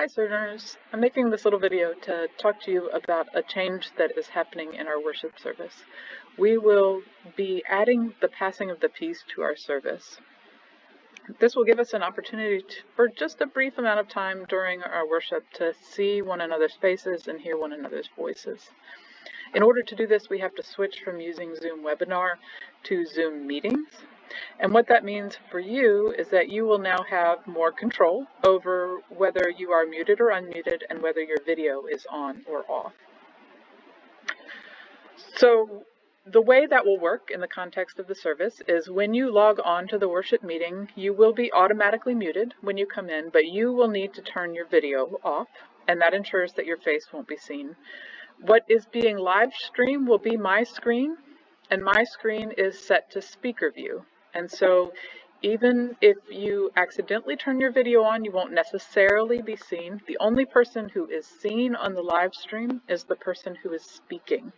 Hi Sojourners, I'm making this little video to talk to you about a change that is happening in our worship service. We will be adding the passing of the peace to our service. This will give us an opportunity for just a brief amount of time during our worship to see one another's faces and hear one another's voices. In order to do this, we have to switch from using Zoom Webinar to Zoom Meetings. And what that means for you is that you will now have more control over whether you are muted or unmuted and whether your video is on or off. So the way that will work in the context of the service is when you log on to the worship meeting, you will be automatically muted when you come in, but you will need to turn your video off, and that ensures that your face won't be seen. What is being live streamed will be my screen, and my screen is set to speaker view. And so even if you accidentally turn your video on, you won't necessarily be seen. The only person who is seen on the live stream is the person who is speaking.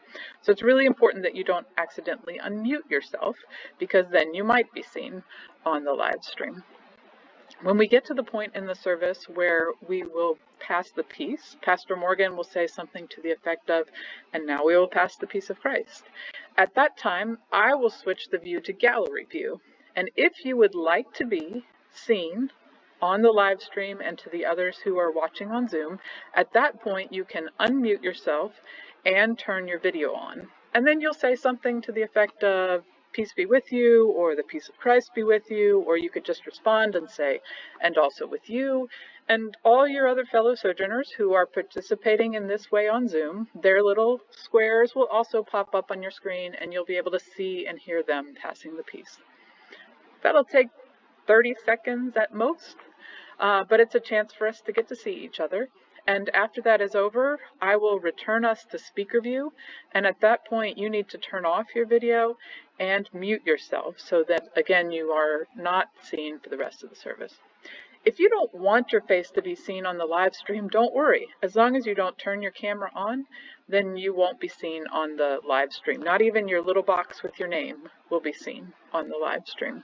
So it's really important that you don't accidentally unmute yourself, because then you might be seen on the live stream. When we get to the point in the service where we will pass the peace, Pastor Morgan will say something to the effect of, "And now we will pass the peace of Christ." At that time, I will switch the view to gallery view. And if you would like to be seen on the live stream and to the others who are watching on Zoom, at that point you can unmute yourself and turn your video on. And then you'll say something to the effect of, "Peace be with you," or "The peace of Christ be with you," or you could just respond and say, "And also with you." And all your other fellow sojourners who are participating in this way on Zoom, their little squares will also pop up on your screen, and you'll be able to see and hear them passing the peace. That'll take 30 seconds at most, but it's a chance for us to get to see each other. And after that is over, I will return us to speaker view, and at that point you need to turn off your video and mute yourself so that, again, you are not seen for the rest of the service. If you don't want your face to be seen on the live stream, don't worry. As long as you don't turn your camera on, then you won't be seen on the live stream. Not even your little box with your name will be seen on the live stream.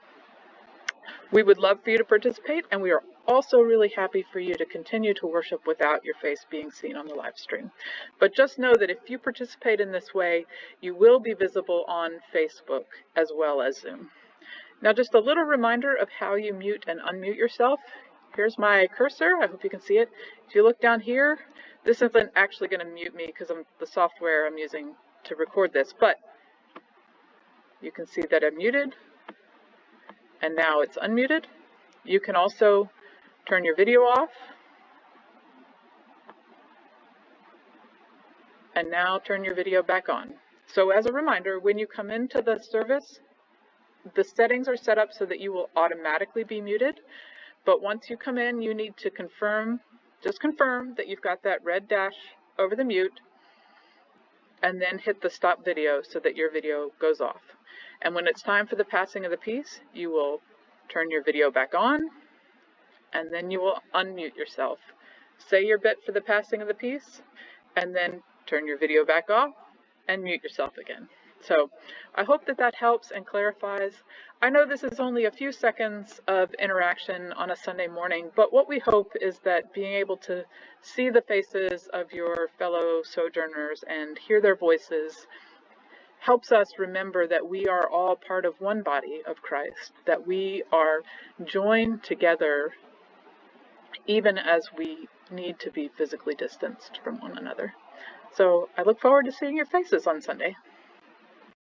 We would love for you to participate, and we are also really happy for you to continue to worship without your face being seen on the live stream. But just know that if you participate in this way, you will be visible on Facebook as well as Zoom. Now, just a little reminder of how you mute and unmute yourself. Here's my cursor. I hope you can see it. If you look down here, this isn't actually going to mute me because the software I'm using to record this, but you can see that I'm muted. And now it's unmuted. You can also turn your video off. And now turn your video back on. So as a reminder, when you come into the service, the settings are set up so that you will automatically be muted. But once you come in, you need to just confirm that you've got that red dash over the mute, and then hit the stop video so that your video goes off. And when it's time for the passing of the peace, you will turn your video back on, and then you will unmute yourself. Say your bit for the passing of the peace, and then turn your video back off and mute yourself again. So I hope that that helps and clarifies. I know this is only a few seconds of interaction on a Sunday morning, but what we hope is that being able to see the faces of your fellow sojourners and hear their voices helps us remember that we are all part of one body of Christ, that we are joined together even as we need to be physically distanced from one another. So I look forward to seeing your faces on Sunday.